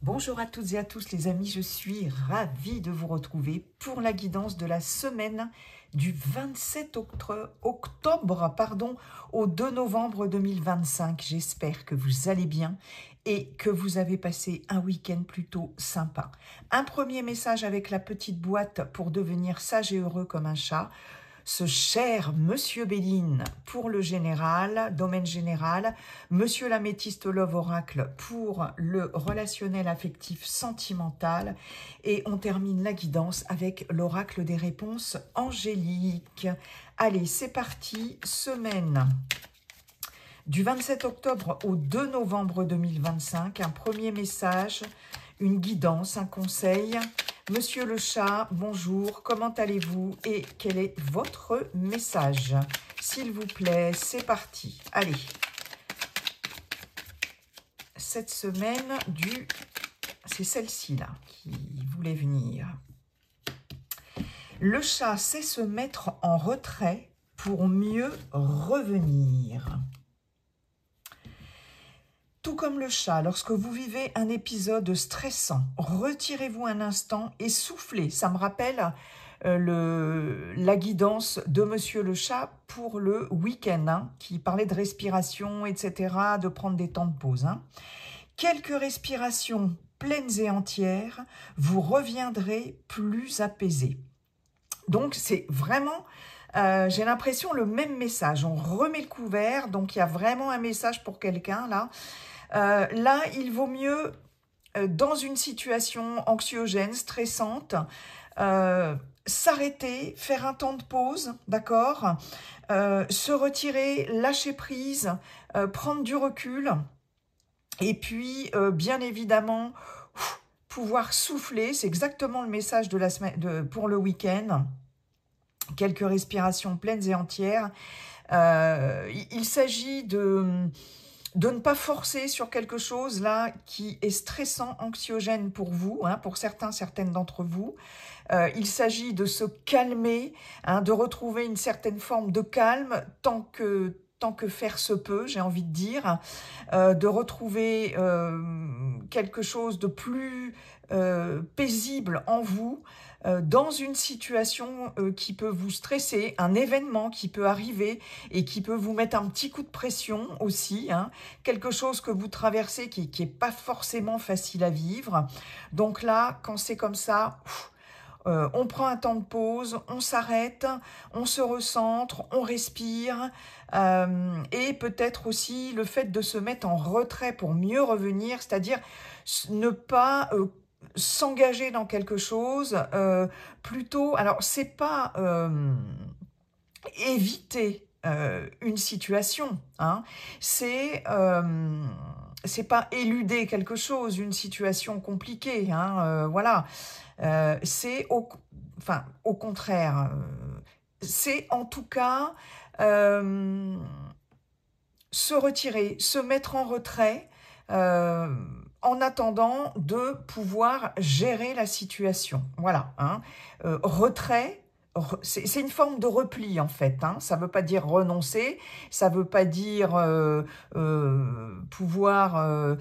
Bonjour à toutes et à tous les amis, je suis ravie de vous retrouver pour la guidance de la semaine du 27 octobre au 2 novembre 2025. J'espère que vous allez bien et que vous avez passé un week-end plutôt sympa. Un premier message avec la petite boîte pour devenir sage et heureux comme un chat. Ce cher Monsieur Béline pour le général, domaine général, Monsieur l'améthyste Love Oracle pour le relationnel affectif sentimental, et on termine la guidance avec l'oracle des réponses angéliques. Allez, c'est parti, semaine du 27 octobre au 2 novembre 2025, un premier message, une guidance, un conseil. Monsieur le chat, bonjour, comment allez-vous et quel est votre message? S'il vous plaît, c'est parti. Allez, cette semaine c'est celle-ci là qui voulait venir. Le chat sait se mettre en retrait pour mieux revenir. Tout comme le chat, lorsque vous vivez un épisode stressant, retirez-vous un instant et soufflez. Ça me rappelle la guidance de Monsieur le chat pour le week-end, qui parlait de respiration, etc., de prendre des temps de pause. Quelques respirations pleines et entières, vous reviendrez plus apaisé. Donc, c'est vraiment... j'ai l'impression le même message. On remet le couvert, donc il y a vraiment un message pour quelqu'un là. Là, il vaut mieux, dans une situation anxiogène, stressante, s'arrêter, faire un temps de pause, d'accord, se retirer, lâcher prise, prendre du recul, et puis, bien évidemment, pouvoir souffler. C'est exactement le message de la semaine, pour le week-end. Quelques respirations pleines et entières. Il s'agit de ne pas forcer sur quelque chose là qui est stressant, anxiogène pour vous, pour certaines d'entre vous. Il s'agit de se calmer, de retrouver une certaine forme de calme tant que faire se peut, j'ai envie de dire, de retrouver quelque chose de plus paisible en vous, dans une situation qui peut vous stresser, un événement qui peut arriver et qui peut vous mettre un petit coup de pression aussi, quelque chose que vous traversez qui n'est pas forcément facile à vivre. Donc là, quand c'est comme ça, on prend un temps de pause, on s'arrête, on se recentre, on respire, et peut-être aussi le fait de se mettre en retrait pour mieux revenir, c'est-à-dire ne pas s'engager dans quelque chose, plutôt, alors c'est pas éviter une situation, c'est pas éluder quelque chose, une situation compliquée, voilà. C'est au contraire, c'est en tout cas se retirer, se mettre en retrait, en attendant de pouvoir gérer la situation. Voilà, retrait, c'est une forme de repli en fait, ça ne veut pas dire renoncer, ça ne veut pas dire pouvoir,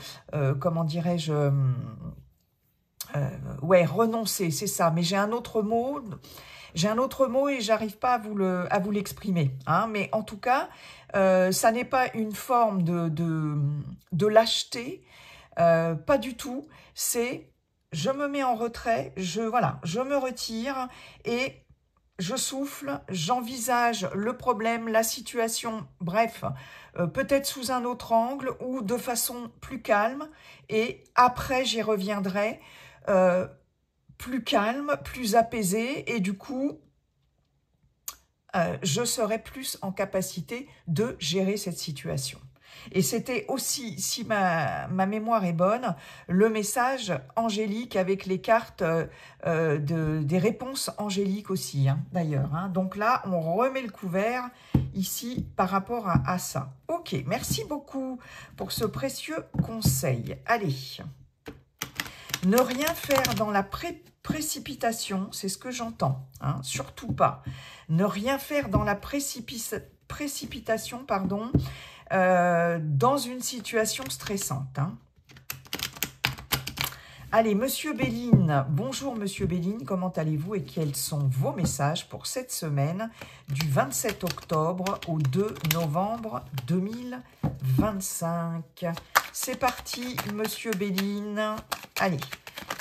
comment dirais-je, renoncer, c'est ça, mais j'ai un autre mot et j'arrive pas à vous l'exprimer, mais en tout cas, ça n'est pas une forme de lâcheté, pas du tout, c'est je me mets en retrait, je me retire et je souffle, j'envisage le problème, la situation, bref, peut-être sous un autre angle ou de façon plus calme, et après j'y reviendrai plus calme, plus apaisé, et du coup, je serai plus en capacité de gérer cette situation. Et c'était aussi, si ma mémoire est bonne, le message angélique avec les cartes des réponses angéliques aussi, d'ailleurs. Donc là, on remet le couvert ici par rapport à ça. Ok, merci beaucoup pour ce précieux conseil. Allez, ne rien faire dans la précipitation, c'est ce que j'entends, surtout pas. Ne rien faire dans la précipitation, pardon, dans une situation stressante. Allez, Monsieur Béline, bonjour Monsieur Béline, comment allez-vous et quels sont vos messages pour cette semaine du 27 octobre au 2 novembre 2025. C'est parti Monsieur Béline, allez,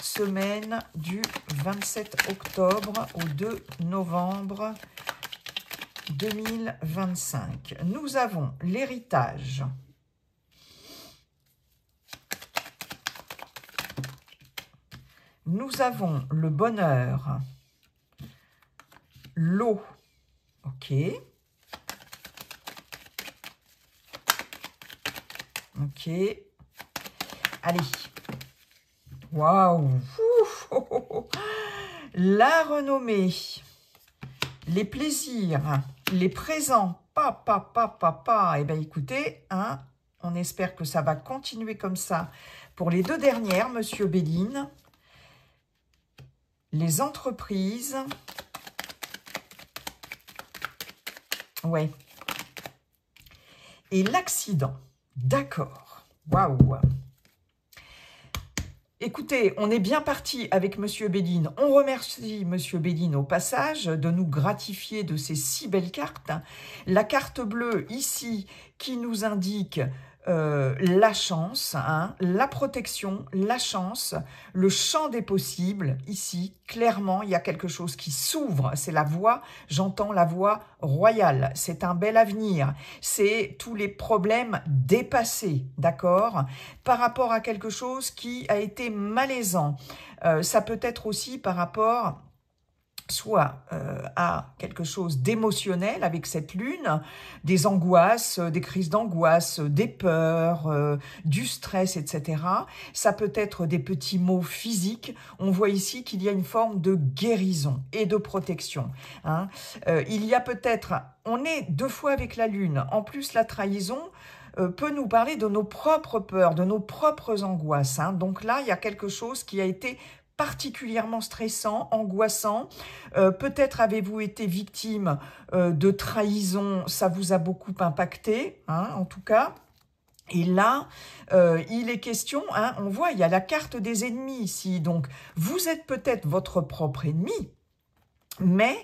semaine du 27 octobre au 2 novembre 2025. Nous avons l'héritage. Nous avons le bonheur, l'eau, ok. Ok. Allez. Waouh. La renommée, les plaisirs, les présents, papa. Eh bien, écoutez, hein, on espère que ça va continuer comme ça pour les deux dernières, Monsieur Béline. Les entreprises. Ouais. Et l'accident. D'accord. Waouh. Écoutez, on est bien parti avec Monsieur Béline. On remercie Monsieur Béline au passage de nous gratifier de ces si belles cartes. La carte bleue ici qui nous indique la chance, hein, la protection, la chance, le champ des possibles. Ici, clairement, il y a quelque chose qui s'ouvre. C'est la voie, j'entends la voie royale. C'est un bel avenir. C'est tous les problèmes dépassés, d'accord, par rapport à quelque chose qui a été malaisant. Ça peut être aussi par rapport soit à quelque chose d'émotionnel avec cette lune, des angoisses, des crises d'angoisse, des peurs, du stress, etc. Ça peut être des petits maux physiques. On voit ici qu'il y a une forme de guérison et de protection. Hein. Il y a peut-être, on est deux fois avec la lune, en plus la trahison, peut nous parler de nos propres peurs, de nos propres angoisses. Hein. Donc là, il y a quelque chose qui a été particulièrement stressant, angoissant. Peut-être avez-vous été victime de trahison, ça vous a beaucoup impacté, hein, en tout cas. Et là, il est question, hein, on voit, il y a la carte des ennemis ici. Donc, vous êtes peut-être votre propre ennemi, mais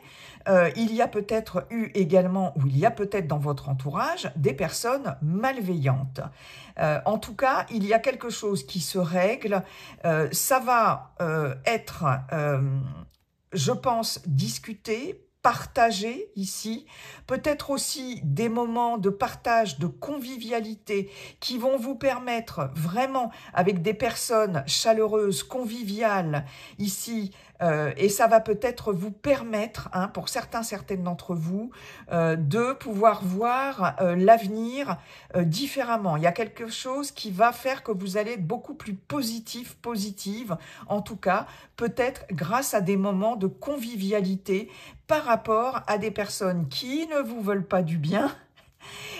il y a peut-être eu également, ou il y a peut-être dans votre entourage, des personnes malveillantes. En tout cas, il y a quelque chose qui se règle. Ça va être, je pense, discuté, partagé ici. Peut-être aussi des moments de partage, de convivialité qui vont vous permettre vraiment, avec des personnes chaleureuses, conviviales ici, et ça va peut-être vous permettre, hein, pour certaines d'entre vous, de pouvoir voir l'avenir différemment. Il y a quelque chose qui va faire que vous allez être beaucoup plus positive, en tout cas, peut-être grâce à des moments de convivialité par rapport à des personnes qui ne vous veulent pas du bien.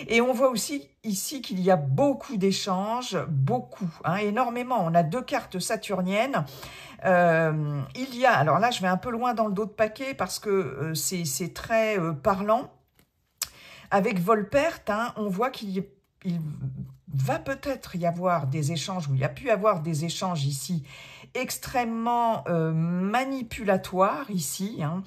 Et on voit aussi ici qu'il y a beaucoup d'échanges, beaucoup, hein, énormément. On a deux cartes saturniennes. Il y a, alors là je vais un peu loin dans le dos de paquet parce que c'est très parlant. Avec Volpert, hein, on voit qu'il va peut-être y avoir des échanges, ou il y a pu y avoir des échanges ici extrêmement manipulatoires ici. Hein.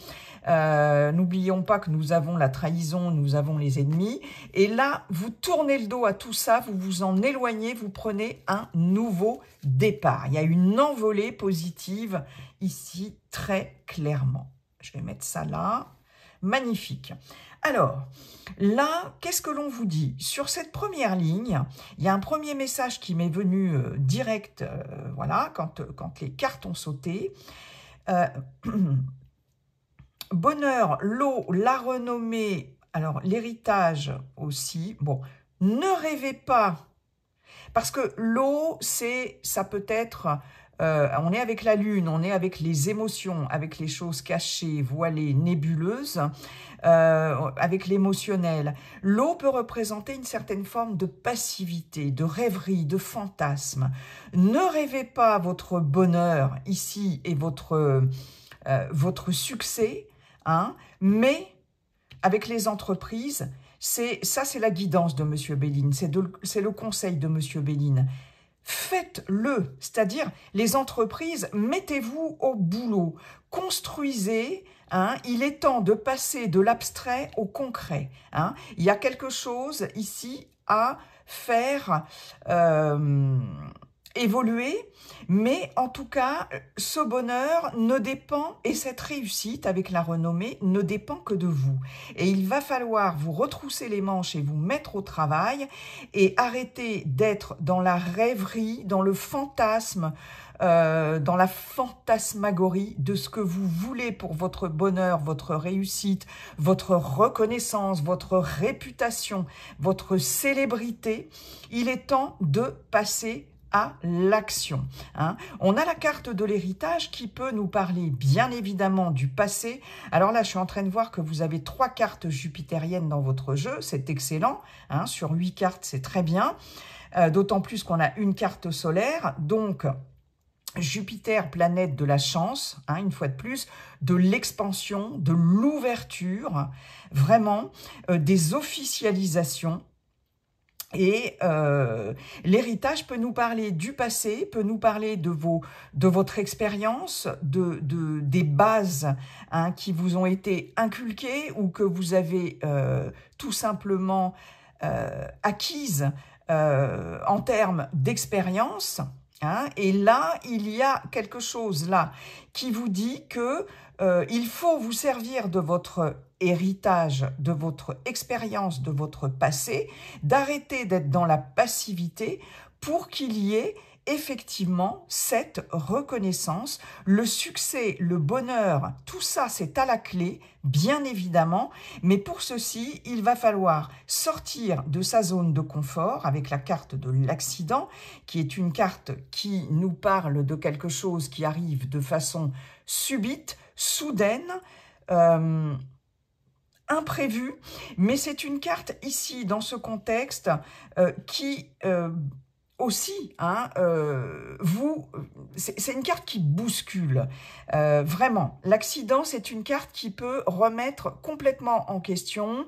N'oublions pas que nous avons la trahison, nous avons les ennemis. Et là, vous tournez le dos à tout ça, vous vous en éloignez, vous prenez un nouveau départ. Il y a une envolée positive ici, très clairement. Je vais mettre ça là. Magnifique. Alors, là, qu'est-ce que l'on vous dit? Sur cette première ligne, il y a un premier message qui m'est venu direct, voilà, quand les cartes ont sauté. Bonheur, l'eau, la renommée, alors l'héritage aussi. Bon, ne rêvez pas, parce que l'eau, ça peut être... on est avec la lune, on est avec les émotions, avec les choses cachées, voilées, nébuleuses, avec l'émotionnel. L'eau peut représenter une certaine forme de passivité, de rêverie, de fantasme. Ne rêvez pas votre bonheur ici et votre succès, hein, mais avec les entreprises, c'est la guidance de Monsieur Béline, c'est le conseil de Monsieur Béline. faites-le, c'est-à-dire les entreprises, mettez-vous au boulot, construisez. Hein, il est temps de passer de l'abstrait au concret. Hein. Il y a quelque chose ici à faire évoluer, mais en tout cas, ce bonheur ne dépend, et cette réussite avec la renommée, ne dépend que de vous. Et il va falloir vous retrousser les manches et vous mettre au travail et arrêter d'être dans la rêverie, dans le fantasme, dans la fantasmagorie de ce que vous voulez pour votre bonheur, votre réussite, votre reconnaissance, votre réputation, votre célébrité. Il est temps de passer à l'action. Hein. On a la carte de l'héritage qui peut nous parler bien évidemment du passé. Alors là, je suis en train de voir que vous avez 3 cartes jupitériennes dans votre jeu, c'est excellent. Hein. Sur 8 cartes, c'est très bien. D'autant plus qu'on a une carte solaire, donc Jupiter, planète de la chance, hein, une fois de plus, de l'expansion, de l'ouverture, vraiment des officialisations. Et l'héritage peut nous parler du passé, peut nous parler de votre expérience, des bases hein, qui vous ont été inculquées ou que vous avez tout simplement acquises en termes d'expérience. Hein, et là, il y a quelque chose là qui vous dit que il faut vous servir de votre héritage, de votre expérience, de votre passé, d'arrêter d'être dans la passivité pour qu'il y ait effectivement cette reconnaissance, le succès, le bonheur, tout ça c'est à la clé, bien évidemment, mais pour ceci, il va falloir sortir de sa zone de confort avec la carte de l'accident, qui est une carte qui nous parle de quelque chose qui arrive de façon subite, soudaine, imprévue, mais c'est une carte ici, dans ce contexte, qui aussi, hein, c'est une carte qui bouscule, vraiment. L'accident, c'est une carte qui peut remettre complètement en question,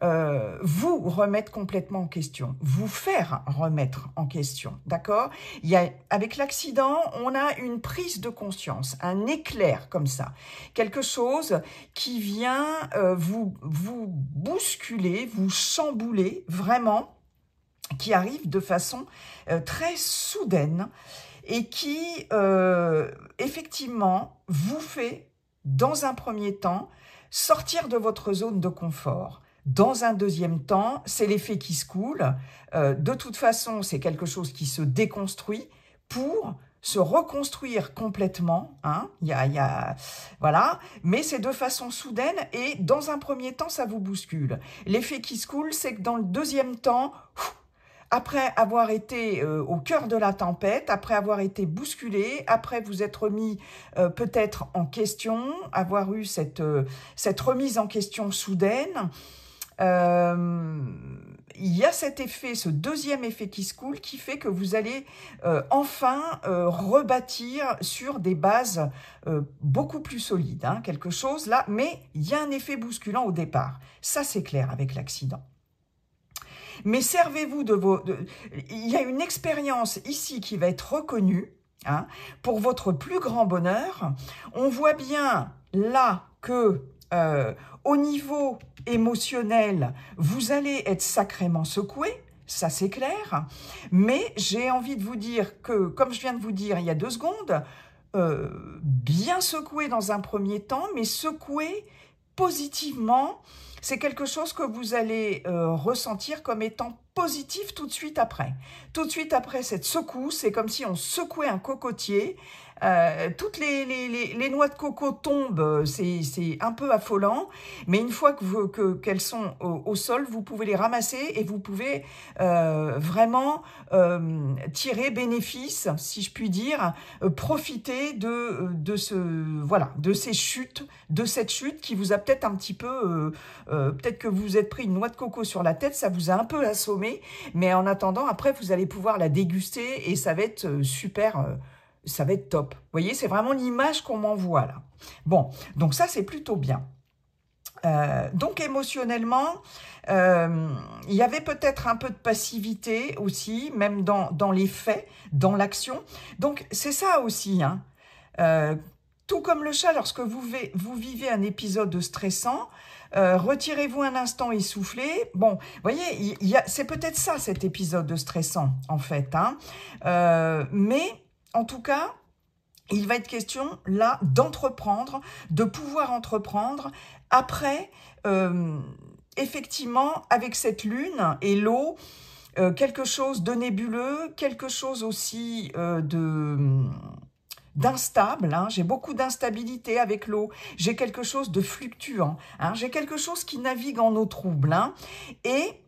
vous remettre complètement en question, vous faire remettre en question, d'accord? Avec l'accident, on a une prise de conscience, un éclair comme ça, quelque chose qui vient vous bousculer, vous chambouler, vraiment, qui arrive de façon très soudaine et qui, effectivement, vous fait, dans un premier temps, sortir de votre zone de confort. Dans un deuxième temps, c'est l'effet qui se coule. De toute façon, c'est quelque chose qui se déconstruit pour se reconstruire complètement. Hein. Voilà. Mais c'est de façon soudaine et dans un premier temps, ça vous bouscule. L'effet qui se coule, c'est que dans le deuxième temps, après avoir été au cœur de la tempête, après avoir été bousculé, après vous être remis peut-être en question, avoir eu cette remise en question soudaine, il y a cet effet, ce deuxième effet qui se coule, qui fait que vous allez enfin rebâtir sur des bases beaucoup plus solides, hein, quelque chose là, mais il y a un effet bousculant au départ. Ça, c'est clair avec l'accident. Mais servez-vous il y a une expérience ici qui va être reconnue hein, pour votre plus grand bonheur. On voit bien là que au niveau émotionnel, vous allez être sacrément secoué. Ça, c'est clair. Mais j'ai envie de vous dire que, comme je viens de vous dire il y a 2 secondes, bien secoué dans un premier temps, mais secoué positivement. C'est quelque chose que vous allez ressentir comme étant positif tout de suite après. Tout de suite après cette secousse, c'est comme si on secouait un cocotier. Toutes les noix de coco tombent, c'est un peu affolant, mais une fois qu'elles sont au sol, vous pouvez les ramasser et vous pouvez vraiment tirer bénéfice, si je puis dire, profiter de ces chutes, de cette chute qui vous a peut-être un petit peu, peut-être que vous vous êtes pris une noix de coco sur la tête, ça vous a un peu assommé, mais en attendant, après, vous allez pouvoir la déguster et ça va être super... ça va être top. Vous voyez, c'est vraiment l'image qu'on m'envoie là. Bon, donc ça, c'est plutôt bien. Donc émotionnellement, il y avait peut-être un peu de passivité aussi, même dans les faits, dans l'action. Donc c'est ça aussi, hein. Tout comme le chat, lorsque vous vivez un épisode stressant, retirez-vous un instant et soufflez. Bon, vous voyez, c'est peut-être ça cet épisode stressant, en fait, hein. Mais en tout cas, il va être question, là, d'entreprendre, de pouvoir entreprendre. Après, effectivement, avec cette lune et l'eau, quelque chose de nébuleux, quelque chose aussi d'instable, hein. J'ai beaucoup d'instabilité avec l'eau, j'ai quelque chose de fluctuant, hein. J'ai quelque chose qui navigue en eau trouble, hein. Et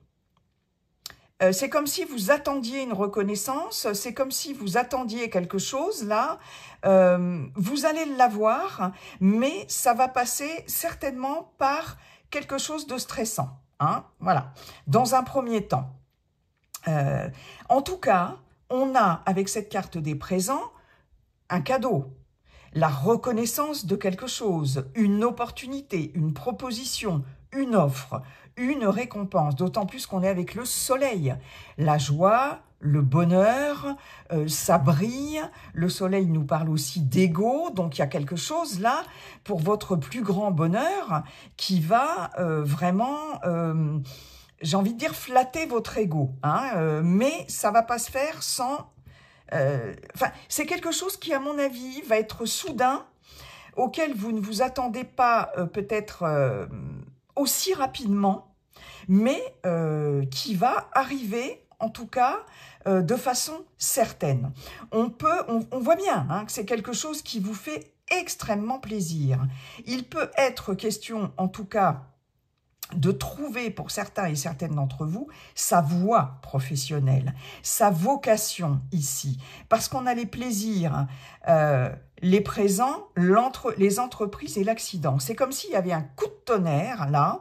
c'est comme si vous attendiez une reconnaissance, c'est comme si vous attendiez quelque chose, là, vous allez l'avoir, mais ça va passer certainement par quelque chose de stressant, hein, voilà, dans un premier temps. En tout cas, on a, avec cette carte des présents, un cadeau, la reconnaissance de quelque chose, une opportunité, une proposition, une offre, une récompense, d'autant plus qu'on est avec le soleil. La joie, le bonheur, ça brille. Le soleil nous parle aussi d'ego, donc il y a quelque chose là pour votre plus grand bonheur qui va vraiment, j'ai envie de dire, flatter votre ego, hein, mais ça va pas se faire sans... Enfin, c'est quelque chose qui, à mon avis, va être soudain, auquel vous ne vous attendez pas peut-être aussi rapidement, mais qui va arriver, en tout cas, de façon certaine. On voit bien, hein, que c'est quelque chose qui vous fait extrêmement plaisir. Il peut être question, en tout cas, de trouver pour certains et certaines d'entre vous sa voie professionnelle, sa vocation ici. Parce qu'on a les plaisirs, les présents, les entreprises et l'accident. C'est comme s'il y avait un coup de tonnerre, là,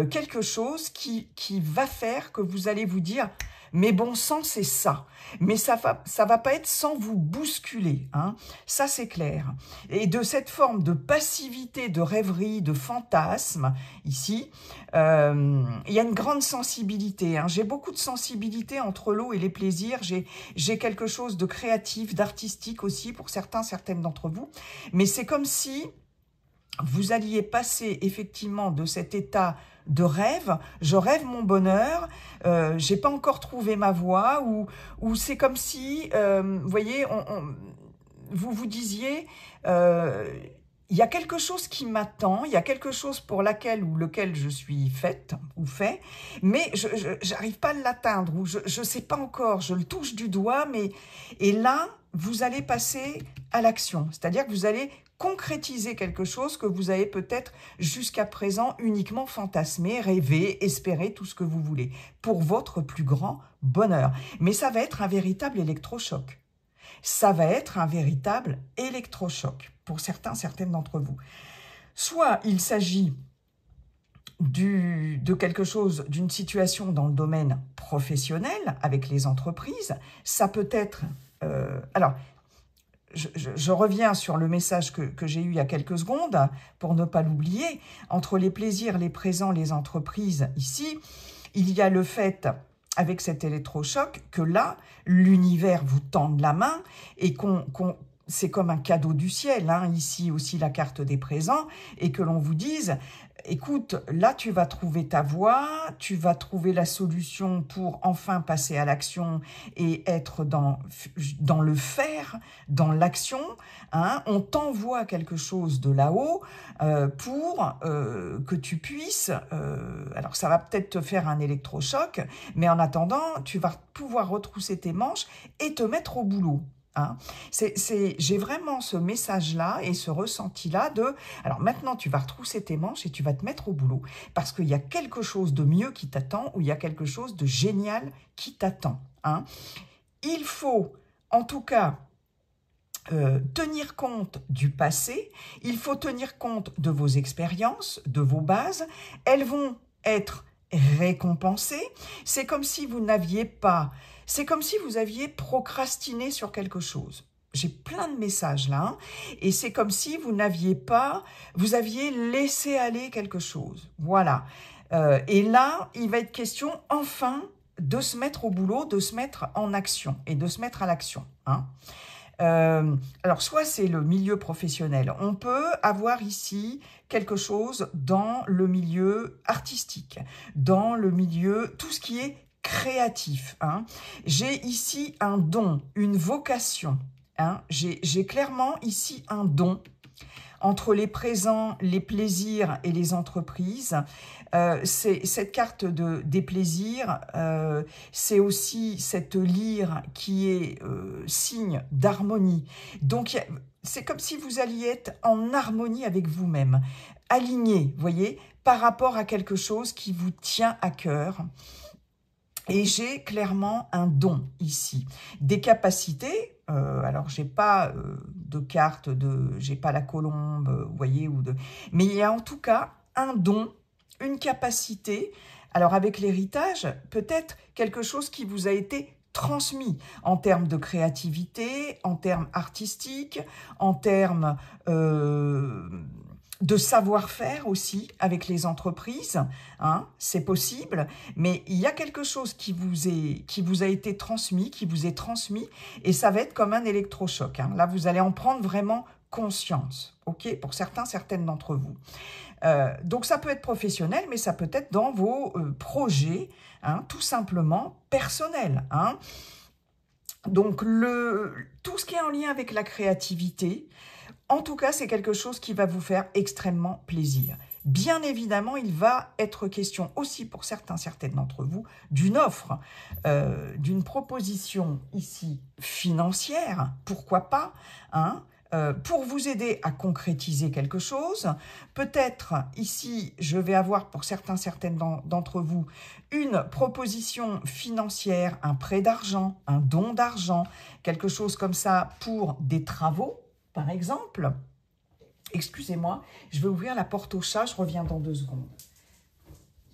quelque chose qui va faire que vous allez vous dire « mais bon sang, c'est ça ». Mais ça va pas être sans vous bousculer, hein. Ça c'est clair. Et de cette forme de passivité, de rêverie, de fantasme, ici, il y a une grande sensibilité, hein. J'ai beaucoup de sensibilité entre l'eau et les plaisirs. J'ai quelque chose de créatif, d'artistique aussi pour certaines d'entre vous. Mais c'est comme si vous alliez passer effectivement de cet état de rêve, je rêve mon bonheur, j'ai pas encore trouvé ma voie, ou c'est comme si, vous voyez, vous vous disiez, il y a quelque chose qui m'attend, il y a quelque chose pour laquelle ou lequel je suis faite ou fait, mais je n'arrive pas à l'atteindre, ou je sais pas encore, je le touche du doigt, mais... Et là, vous allez passer à l'action, c'est-à-dire que vous allez concrétiser quelque chose que vous avez peut-être jusqu'à présent uniquement fantasmé, rêvé, espéré, tout ce que vous voulez, pour votre plus grand bonheur. Mais ça va être un véritable électrochoc. Ça va être un véritable électrochoc pour certaines d'entre vous. Soit il s'agit de quelque chose, d'une situation dans le domaine professionnel avec les entreprises. Ça peut être... alors, je reviens sur le message que j'ai eu il y a quelques secondes, pour ne pas l'oublier. Entre les plaisirs, les présents, les entreprises, ici, il y a le fait, avec cet électrochoc, que là, l'univers vous tende la main et c'est comme un cadeau du ciel, hein, ici aussi la carte des présents, et que l'on vous dise... Écoute, là, tu vas trouver ta voie, tu vas trouver la solution pour enfin passer à l'action et être dans le faire, dans l'action, hein. On t'envoie quelque chose de là-haut pour que tu puisses... alors, ça va peut-être te faire un électrochoc, mais en attendant, tu vas pouvoir retrousser tes manches et te mettre au boulot. Hein. J'ai vraiment ce message-là et ce ressenti-là de... Alors maintenant, tu vas retrousser tes manches et tu vas te mettre au boulot parce qu'il y a quelque chose de mieux qui t'attend ou il y a quelque chose de génial qui t'attend. Hein. Il faut, en tout cas, tenir compte du passé. Il faut tenir compte de vos expériences, de vos bases. Elles vont être récompensées. C'est comme si vous n'aviez pas... C'est comme si vous aviez procrastiné sur quelque chose. j'ai plein de messages là, hein, et c'est comme si vous n'aviez pas, vous aviez laissé aller quelque chose. Voilà. Et là, il va être question enfin de se mettre au boulot, de se mettre en action et de se mettre à l'action, hein. Alors, soit c'est le milieu professionnel. On peut avoir ici quelque chose dans le milieu artistique, dans le milieu, tout ce qui est créatif, hein. J'ai ici un don, une vocation, hein. J'ai clairement ici un don entre les présents, les plaisirs et les entreprises. Cette carte des plaisirs, c'est aussi cette lyre qui est signe d'harmonie. Donc, c'est comme si vous alliez être en harmonie avec vous-même, aligné, voyez, par rapport à quelque chose qui vous tient à cœur. Et j'ai clairement un don ici, des capacités. Alors, j'ai pas de carte, j'ai pas la colombe, vous voyez, mais il y a en tout cas un don, une capacité. Alors, avec l'héritage, peut-être quelque chose qui vous a été transmis en termes de créativité, en termes artistiques, en termes de savoir-faire aussi avec les entreprises, hein, c'est possible, mais il y a quelque chose qui vous a été transmis, qui vous est transmis, et ça va être comme un électrochoc, hein. Là, vous allez en prendre vraiment conscience, ok, pour certaines d'entre vous. Donc, ça peut être professionnel, mais ça peut être dans vos projets, hein, tout simplement personnels, hein. Donc, tout ce qui est en lien avec la créativité, en tout cas, c'est quelque chose qui va vous faire extrêmement plaisir. Bien évidemment, il va être question aussi pour certaines d'entre vous d'une offre, d'une proposition ici financière, pourquoi pas, hein, pour vous aider à concrétiser quelque chose. Peut-être ici, je vais avoir pour certaines d'entre vous une proposition financière, un prêt d'argent, un don d'argent, quelque chose comme ça pour des travaux, par exemple. Excusez-moi, je vais ouvrir la porte au chat, je reviens dans 2 secondes.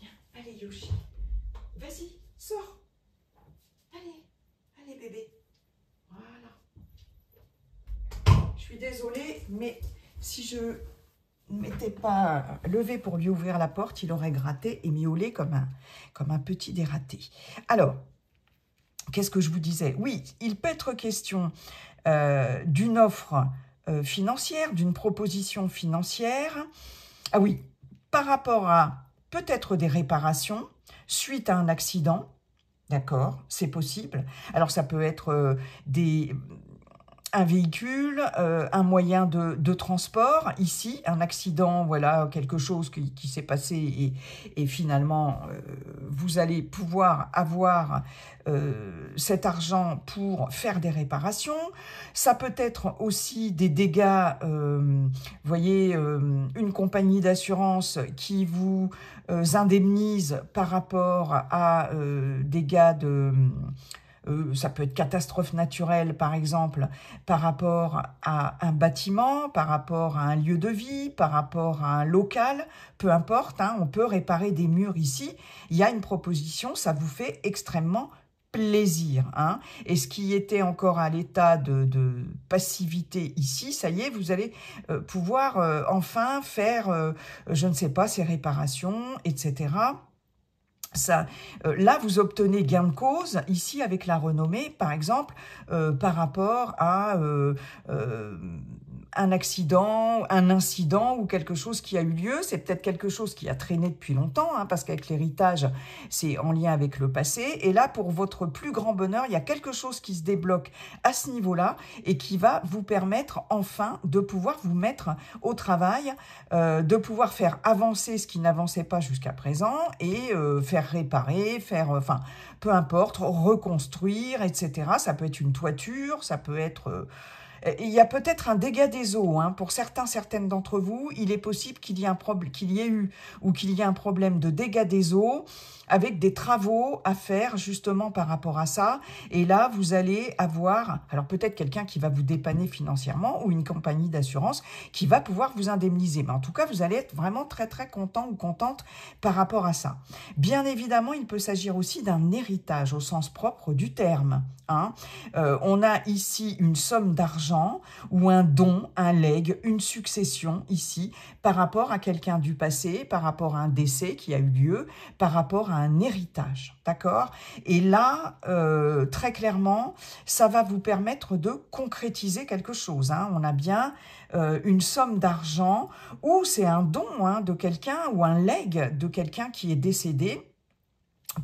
Viens, allez Yoshi, vas-y, sors. Allez bébé. Voilà. Je suis désolée, mais si je ne m'étais pas levé pour lui ouvrir la porte, il aurait gratté et miaulé comme un petit dératé. Alors, qu'est-ce que je vous disais? Oui, il peut être question d'une offre financière, d'une proposition financière. Ah oui, par rapport à peut-être des réparations suite à un accident, d'accord, c'est possible. Alors ça peut être un véhicule, un moyen de transport, ici, un accident, voilà, quelque chose qui s'est passé et finalement, vous allez pouvoir avoir cet argent pour faire des réparations. Ça peut être aussi des dégâts, vous voyez, une compagnie d'assurance qui vous indemnise par rapport à dégâts ça peut être catastrophe naturelle, par exemple, par rapport à un bâtiment, par rapport à un lieu de vie, par rapport à un local, peu importe, hein, on peut réparer des murs ici. Il y a une proposition, ça vous fait extrêmement plaisir, hein. Et ce qui était encore à l'état de passivité ici, ça y est, vous allez pouvoir enfin faire, je ne sais pas, ces réparations, etc. Ça, là, vous obtenez gain de cause, ici, avec la renommée, par exemple, par rapport à un accident, un incident ou quelque chose qui a eu lieu. C'est peut-être quelque chose qui a traîné depuis longtemps, hein, parce qu'avec l'héritage, c'est en lien avec le passé. Et là, pour votre plus grand bonheur, il y a quelque chose qui se débloque à ce niveau-là et qui va vous permettre enfin de pouvoir vous mettre au travail, de pouvoir faire avancer ce qui n'avançait pas jusqu'à présent et faire réparer, enfin, peu importe, reconstruire, etc. Ça peut être une toiture, ça peut être Il y a peut-être un dégât des eaux, hein. Pour certaines d'entre vous, il est possible qu'il y ait eu ou qu'il y ait un problème de dégâts des eaux avec des travaux à faire justement par rapport à ça. Et là, vous allez avoir, alors peut-être quelqu'un qui va vous dépanner financièrement ou une compagnie d'assurance qui va pouvoir vous indemniser. Mais en tout cas, vous allez être vraiment très très content ou contente par rapport à ça. Bien évidemment, il peut s'agir aussi d'un héritage au sens propre du terme, hein. On a ici une somme d'argent ou un don, un legs, une succession ici par rapport à quelqu'un du passé, par rapport à un décès qui a eu lieu, par rapport à un héritage, d'accord? Et là, très clairement, ça va vous permettre de concrétiser quelque chose, hein. On a bien une somme d'argent ou c'est un don, hein, de quelqu'un ou un legs de quelqu'un qui est décédé.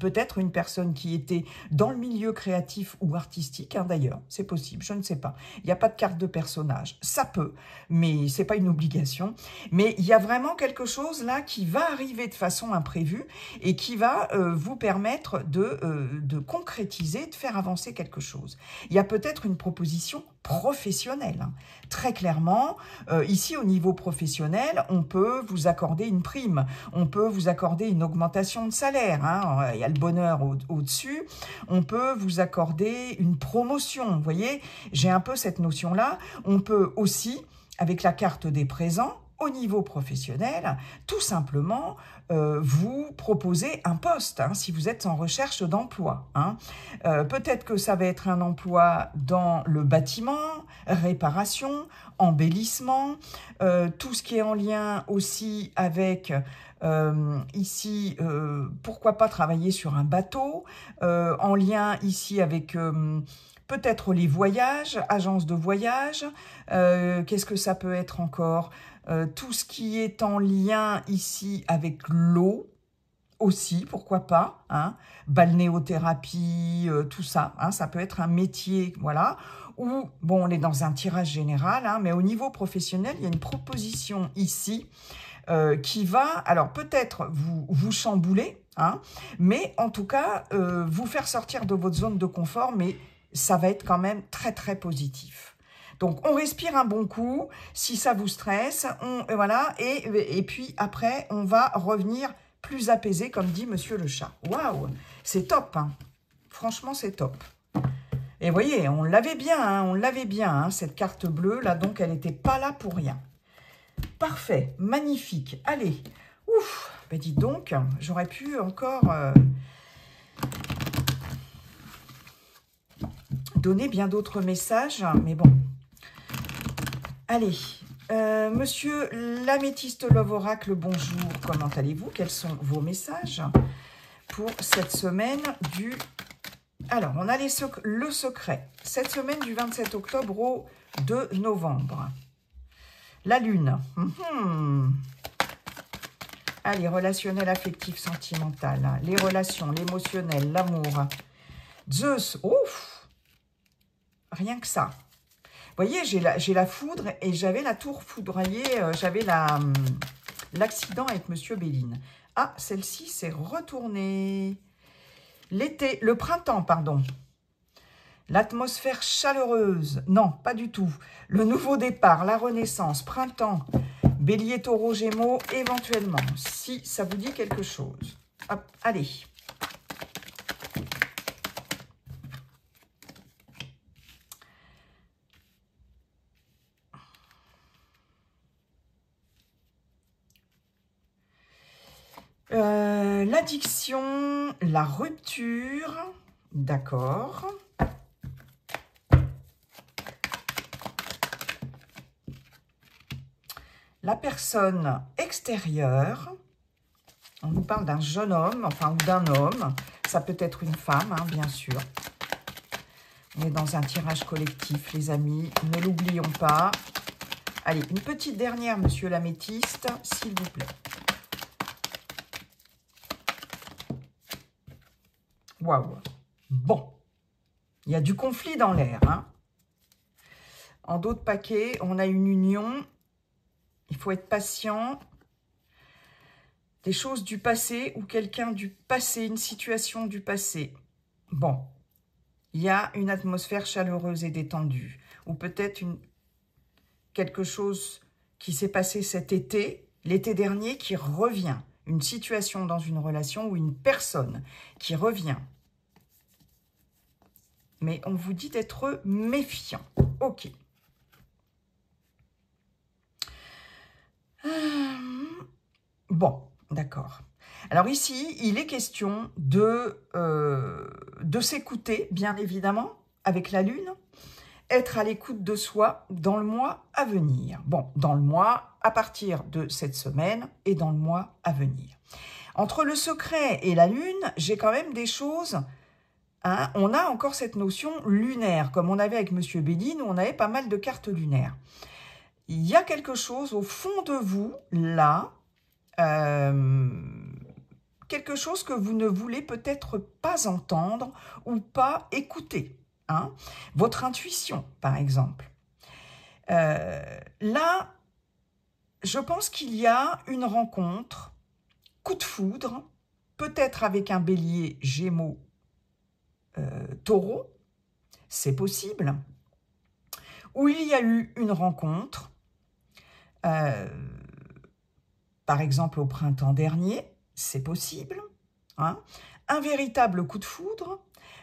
Peut-être une personne qui était dans le milieu créatif ou artistique, hein, d'ailleurs, c'est possible, je ne sais pas. Il n'y a pas de carte de personnage, ça peut, mais c'est pas une obligation. Mais il y a vraiment quelque chose là qui va arriver de façon imprévue et qui va vous permettre de concrétiser, de faire avancer quelque chose. Il y a peut-être une proposition professionnelle, hein. Très clairement, ici au niveau professionnel, on peut vous accorder une prime, on peut vous accorder une augmentation de salaire, hein. Il y a le bonheur au-dessus, on peut vous accorder une promotion, vous voyez, j'ai un peu cette notion-là. On peut aussi, avec la carte des présents, au niveau professionnel, tout simplement vous proposer un poste, hein, si vous êtes en recherche d'emploi, hein. Peut-être que ça va être un emploi dans le bâtiment, réparation, embellissement, tout ce qui est en lien aussi avec ici, pourquoi pas travailler sur un bateau, en lien ici avec peut-être les voyages, agences de voyage, qu'est-ce que ça peut être encore? Tout ce qui est en lien ici avec l'eau, aussi, pourquoi pas, hein, balnéothérapie, tout ça, hein, ça peut être un métier, voilà, ou, bon, on est dans un tirage général, hein, mais au niveau professionnel, il y a une proposition ici qui va, alors peut-être vous chambouler, hein, mais en tout cas, vous faire sortir de votre zone de confort, mais ça va être quand même très, très positif. Donc, on respire un bon coup, si ça vous stresse, voilà, et puis après, on va revenir plus apaisé, comme dit Monsieur le Chat. Waouh, c'est top, hein. Franchement, c'est top. Et vous voyez, on l'avait bien, hein, cette carte bleue, là, donc elle n'était pas là pour rien. Parfait, magnifique. Allez, ouf, ben dites donc, j'aurais pu encore donner bien d'autres messages, mais bon. Allez, Monsieur l'Améthyste Love Oracle, bonjour, comment allez-vous? Quels sont vos messages pour cette semaine du... Alors, on a le secret. Cette semaine du 27 octobre au 2 novembre. La Lune. Allez, relationnel, affectif, sentimental. Les relations, l'émotionnel, l'amour. Zeus. Ouf! Rien que ça. Vous voyez, j'ai la foudre et j'avais la tour foudroyée. J'avais l'accident avec Monsieur Béline. Ah, celle-ci s'est retournée. L'été, le printemps, pardon. L'atmosphère chaleureuse. Non, pas du tout. Le nouveau départ, la renaissance, printemps. Bélier, taureau, gémeaux, éventuellement. Si ça vous dit quelque chose. Hop, allez. L'addiction, la rupture, d'accord. La personne extérieure, on nous parle d'un jeune homme, enfin, ou d'un homme, ça peut être une femme, hein, bien sûr. On est dans un tirage collectif, les amis, ne l'oublions pas. Allez, une petite dernière, Monsieur l'Améthyste, s'il vous plaît. Waouh. Bon. Il y a du conflit dans l'air, hein. En d'autres paquets, on a une union. Il faut être patient. Des choses du passé ou quelqu'un du passé, une situation du passé. Bon. Il y a une atmosphère chaleureuse et détendue. ou peut-être quelque chose qui s'est passé cet été, l'été dernier, qui revient. Une situation dans une relation ou une personne qui revient. Mais on vous dit d'être méfiant. Ok. Bon, d'accord. Alors ici, il est question de s'écouter, bien évidemment, avec la Lune, être à l'écoute de soi dans le mois à venir. Bon, dans le mois à partir de cette semaine et dans le mois à venir. Entre le secret et la Lune, j'ai quand même des choses... Hein, on a encore cette notion lunaire, comme on avait avec Monsieur Béline, où on avait pas mal de cartes lunaires. Il y a quelque chose au fond de vous, là, quelque chose que vous ne voulez peut-être pas entendre ou pas écouter. Hein. Votre intuition, par exemple. Là, je pense qu'il y a une rencontre, coup de foudre, peut-être avec un bélier, gémeaux, taureau, c'est possible, où il y a eu une rencontre, par exemple au printemps dernier, c'est possible, hein, un véritable coup de foudre,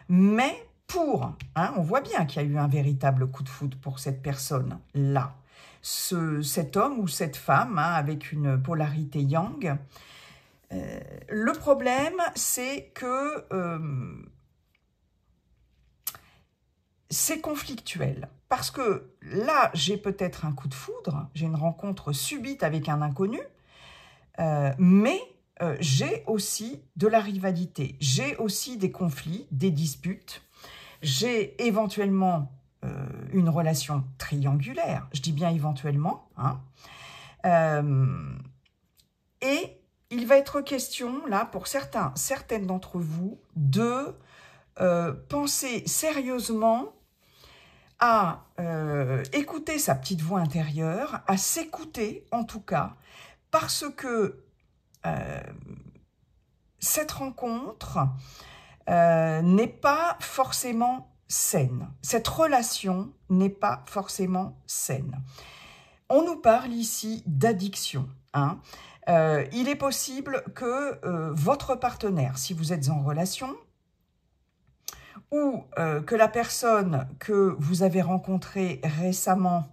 mais on voit bien qu'il y a eu un véritable coup de foudre pour cette personne-là, cet homme ou cette femme, hein, avec une polarité yang. Le problème, c'est que c'est conflictuel, parce que là, j'ai peut-être un coup de foudre, j'ai une rencontre subite avec un inconnu, mais j'ai aussi de la rivalité, j'ai aussi des conflits, des disputes, j'ai éventuellement une relation triangulaire, je dis bien éventuellement, hein, et il va être question, là, pour certaines d'entre vous, de penser sérieusement à écouter sa petite voix intérieure, à s'écouter en tout cas, parce que cette rencontre n'est pas forcément saine. Cette relation n'est pas forcément saine. On nous parle ici d'addiction. Hein. Il est possible que votre partenaire, si vous êtes en relation, ou que la personne que vous avez rencontrée récemment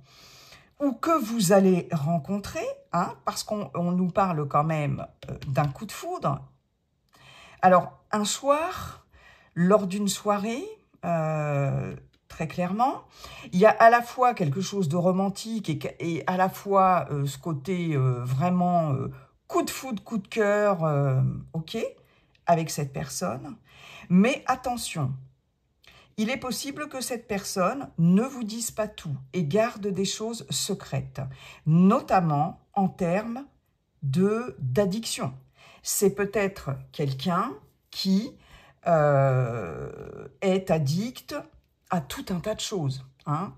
ou que vous allez rencontrer, hein, parce qu'on nous parle quand même d'un coup de foudre. Alors, un soir, lors d'une soirée, très clairement, il y a à la fois quelque chose de romantique et à la fois ce côté vraiment coup de foudre, coup de cœur, ok, avec cette personne. Mais attention, il est possible que cette personne ne vous dise pas tout et garde des choses secrètes, notamment en termes d'addiction. C'est peut-être quelqu'un qui est addict à tout un tas de choses. Hein.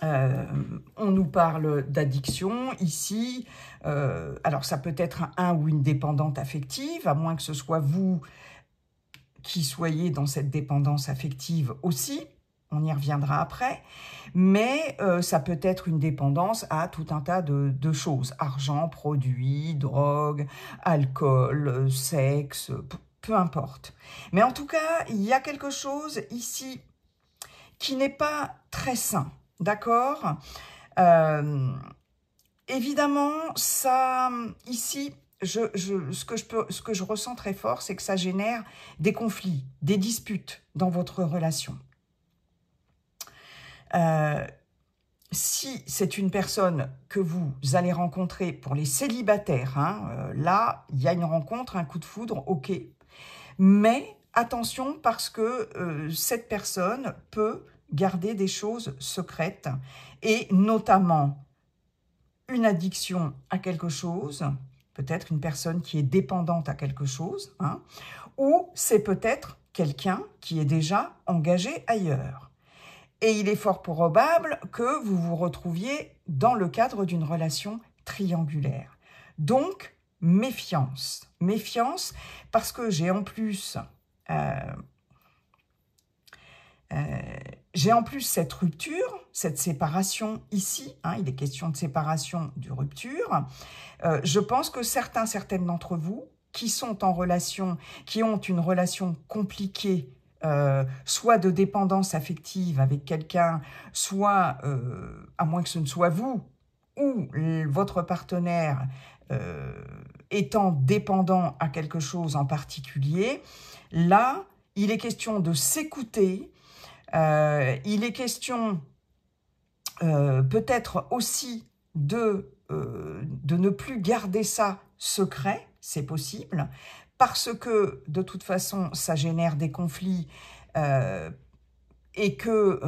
On nous parle d'addiction ici. Alors ça peut être un ou une dépendante affective, à moins que ce soit vous qui soyez dans cette dépendance affective aussi, on y reviendra après, mais ça peut être une dépendance à tout un tas de choses, argent, produits, drogue, alcool, sexe, peu importe. Mais en tout cas, il y a quelque chose ici qui n'est pas très sain, d'accord ? Évidemment, ça, ici, ce que je ressens très fort, c'est que ça génère des conflits, des disputes dans votre relation. Si c'est une personne que vous allez rencontrer pour les célibataires, hein, là, il y a une rencontre, un coup de foudre, ok. Mais attention, parce que cette personne peut garder des choses secrètes, et notamment une addiction à quelque chose, peut-être une personne qui est dépendante à quelque chose, hein, ou c'est peut-être quelqu'un qui est déjà engagé ailleurs. Et il est fort probable que vous vous retrouviez dans le cadre d'une relation triangulaire. Donc, méfiance. Méfiance, parce que j'ai en plus J'ai en plus cette rupture, cette séparation ici, hein, il est question de séparation, de rupture. Je pense que certaines d'entre vous qui sont en relation, qui ont une relation compliquée, soit de dépendance affective avec quelqu'un, soit, à moins que ce ne soit vous, ou votre partenaire étant dépendant à quelque chose en particulier, là, il est question de s'écouter, il est question peut-être aussi de ne plus garder ça secret, c'est possible, parce que de toute façon, ça génère des conflits et que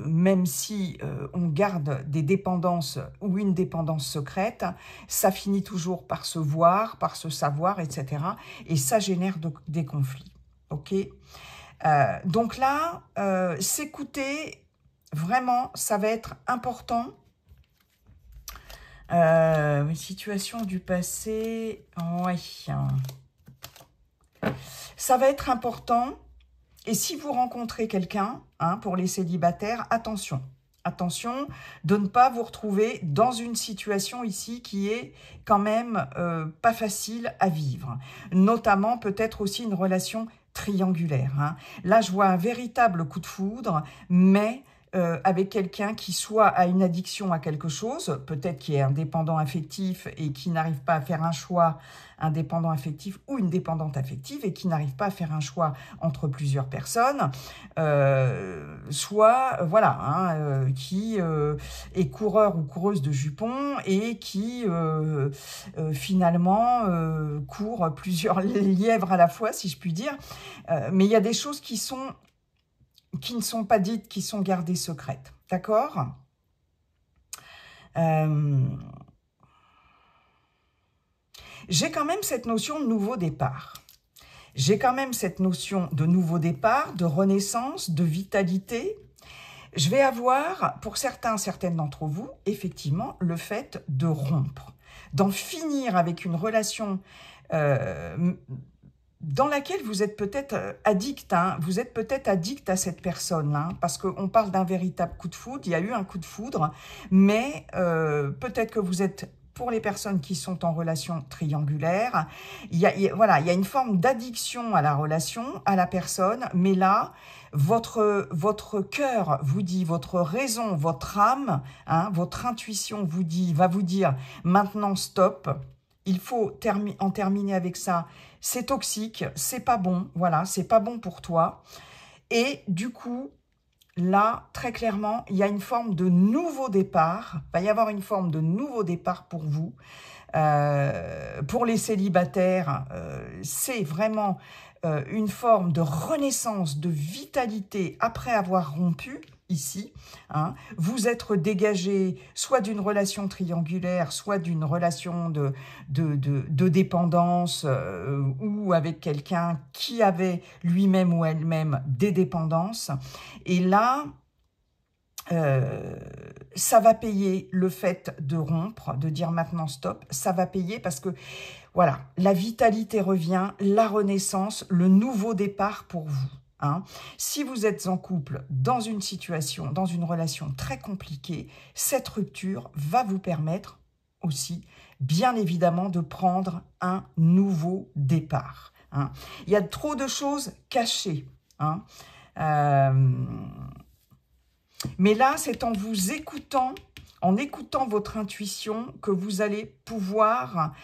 même si on garde des dépendances ou une dépendance secrète, ça finit toujours par se voir, par se savoir, etc. Et ça génère des conflits. Ok ? Donc là, s'écouter, vraiment, ça va être important. Situation du passé, oui. Ça va être important. Et si vous rencontrez quelqu'un, hein, pour les célibataires, attention. Attention de ne pas vous retrouver dans une situation ici qui est quand même pas facile à vivre. Notamment peut-être aussi une relation triangulaire. Hein. Là, je vois un véritable coup de foudre, mais avec quelqu'un qui soit a une addiction à quelque chose, peut-être qui est un dépendant affectif et qui n'arrive pas à faire un choix, un dépendant affectif ou une dépendante affective et qui n'arrive pas à faire un choix entre plusieurs personnes, soit voilà, hein, qui est coureur ou coureuse de jupons et qui finalement court plusieurs lièvres à la fois, si je puis dire. Mais il y a des choses qui ne sont pas dites, qui sont gardées secrètes. D'accord ? J'ai quand même cette notion de nouveau départ. J'ai quand même cette notion de nouveau départ, de renaissance, de vitalité. Je vais avoir, pour certaines d'entre vous, effectivement, le fait de rompre, d'en finir avec une relation dans laquelle vous êtes peut-être addict, hein, vous êtes peut-être addict à cette personne-là, hein, parce qu'on parle d'un véritable coup de foudre, il y a eu un coup de foudre, mais peut-être que vous êtes, pour les personnes qui sont en relation triangulaire, voilà, il y a une forme d'addiction à la relation, à la personne, mais là, votre cœur vous dit, votre raison, votre âme, hein, votre intuition va vous dire, maintenant stop, il faut en terminer avec ça. C'est toxique, c'est pas bon, voilà, c'est pas bon pour toi. Et du coup, là, très clairement, il y a une forme de nouveau départ. Il va y avoir une forme de nouveau départ pour vous. Pour les célibataires, c'est vraiment une forme de renaissance, de vitalité après avoir rompu. Ici, hein, vous être dégagé soit d'une relation triangulaire, soit d'une relation de dépendance ou avec quelqu'un qui avait lui-même ou elle-même des dépendances. Et là, ça va payer le fait de rompre, de dire maintenant stop, ça va payer parce que voilà, la vitalité revient, la renaissance, le nouveau départ pour vous. Hein. Si vous êtes en couple, dans une situation, dans une relation très compliquée, cette rupture va vous permettre aussi, bien évidemment, de prendre un nouveau départ. Hein. Il y a trop de choses cachées. Hein. Mais là, c'est en vous écoutant, en écoutant votre intuition, que vous allez pouvoir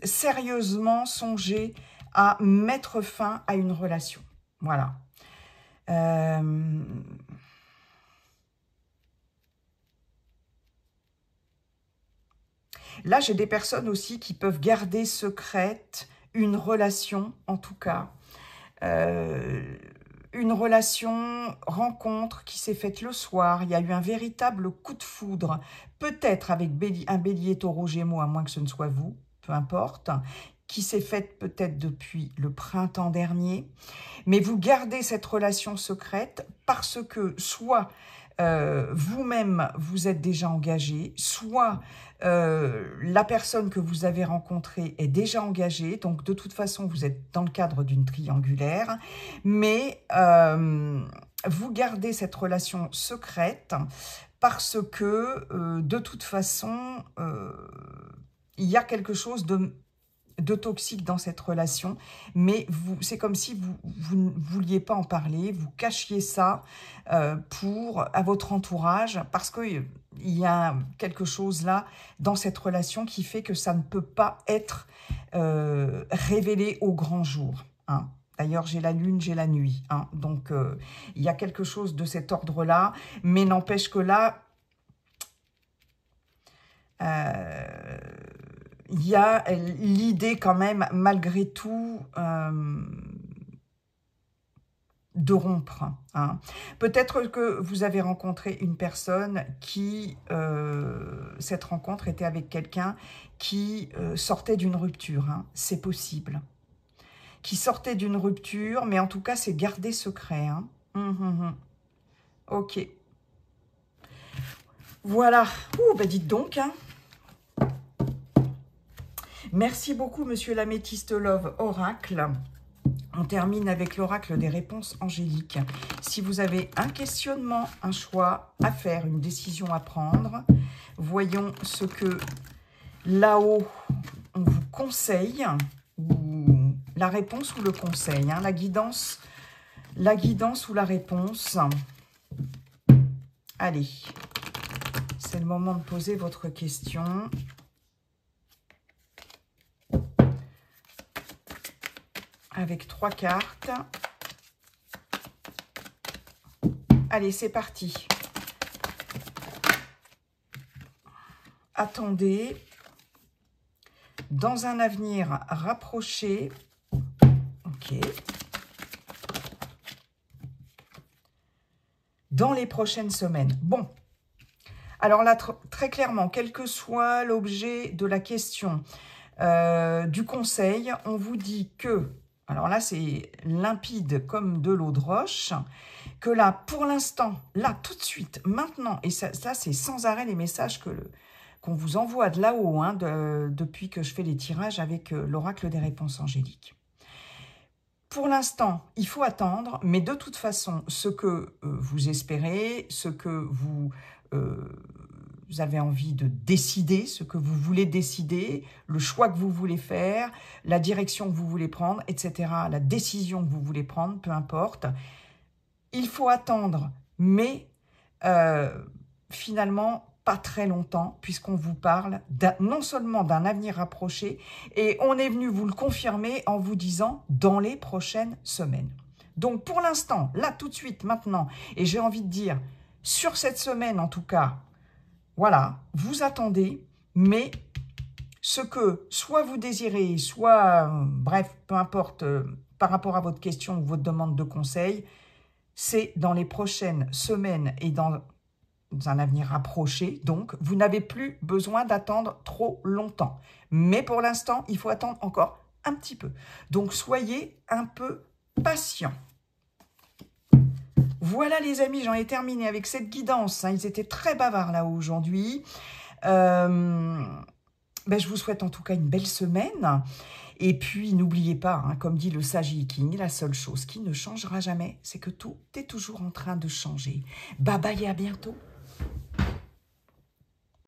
sérieusement songer à mettre fin à une relation. Voilà. Là, j'ai des personnes aussi qui peuvent garder secrète une relation, en tout cas. Une relation, rencontre qui s'est faite le soir. Il y a eu un véritable coup de foudre. Peut-être avec un bélier, taureau, gémeaux, à moins que ce ne soit vous, peu importe, qui s'est faite peut-être depuis le printemps dernier. Mais vous gardez cette relation secrète parce que soit vous-même, vous êtes déjà engagé, soit la personne que vous avez rencontrée est déjà engagée, donc de toute façon, vous êtes dans le cadre d'une triangulaire, mais vous gardez cette relation secrète parce que, de toute façon, il y a quelque chose de toxique dans cette relation, mais c'est comme si vous ne vouliez pas en parler, vous cachiez ça à votre entourage, parce qu'il y a quelque chose là dans cette relation qui fait que ça ne peut pas être révélé au grand jour. Hein. D'ailleurs, j'ai la lune, j'ai la nuit. Hein. Donc, il y a quelque chose de cet ordre-là, mais n'empêche que là, il y a l'idée quand même, malgré tout, de rompre. Hein. Peut-être que vous avez rencontré une personne qui, cette rencontre était avec quelqu'un qui sortait d'une rupture. Hein. C'est possible. Qui sortait d'une rupture, mais en tout cas, c'est gardé secret. Hein. Ok. Voilà. Ouh, bah dites donc, hein. Merci beaucoup, Monsieur l'Améthyste Love Oracle. On termine avec l'oracle des réponses angéliques. Si vous avez un questionnement, un choix à faire, une décision à prendre, voyons ce que là-haut, on vous conseille, ou la réponse ou le conseil, hein, la guidance ou la réponse. Allez, c'est le moment de poser votre question. Avec 3 cartes. Allez, c'est parti. Attendez. Dans un avenir rapproché. Ok. Dans les prochaines semaines. Bon. Alors là, très clairement, quel que soit l'objet de la question, du conseil, on vous dit que... Alors là, c'est limpide comme de l'eau de roche, que là, pour l'instant, là, tout de suite, maintenant, et ça c'est sans arrêt les messages qu'on vous envoie de là-haut, hein, depuis que je fais les tirages avec l'oracle des réponses angéliques. Pour l'instant, il faut attendre, mais de toute façon, ce que vous espérez, ce que vous avez envie de décider, ce que vous voulez décider, le choix que vous voulez faire, la direction que vous voulez prendre, etc., la décision que vous voulez prendre, peu importe. Il faut attendre, mais finalement, pas très longtemps, puisqu'on vous parle non seulement d'un avenir rapproché, et on est venu vous le confirmer en vous disant dans les prochaines semaines. Donc pour l'instant, là tout de suite, maintenant, et j'ai envie de dire, sur cette semaine en tout cas, voilà, vous attendez, mais ce que soit vous désirez, soit, bref, peu importe, par rapport à votre question ou votre demande de conseil, c'est dans les prochaines semaines et dans un avenir rapproché. Donc, vous n'avez plus besoin d'attendre trop longtemps. Mais pour l'instant, il faut attendre encore un petit peu. Donc, soyez un peu patients. Voilà les amis, j'en ai terminé avec cette guidance. Hein. Ils étaient très bavards là aujourd'hui. Ben, je vous souhaite en tout cas une belle semaine. Et puis, n'oubliez pas, hein, comme dit le sage I Ching, la seule chose qui ne changera jamais, c'est que tout est toujours en train de changer. Bye bye et à bientôt.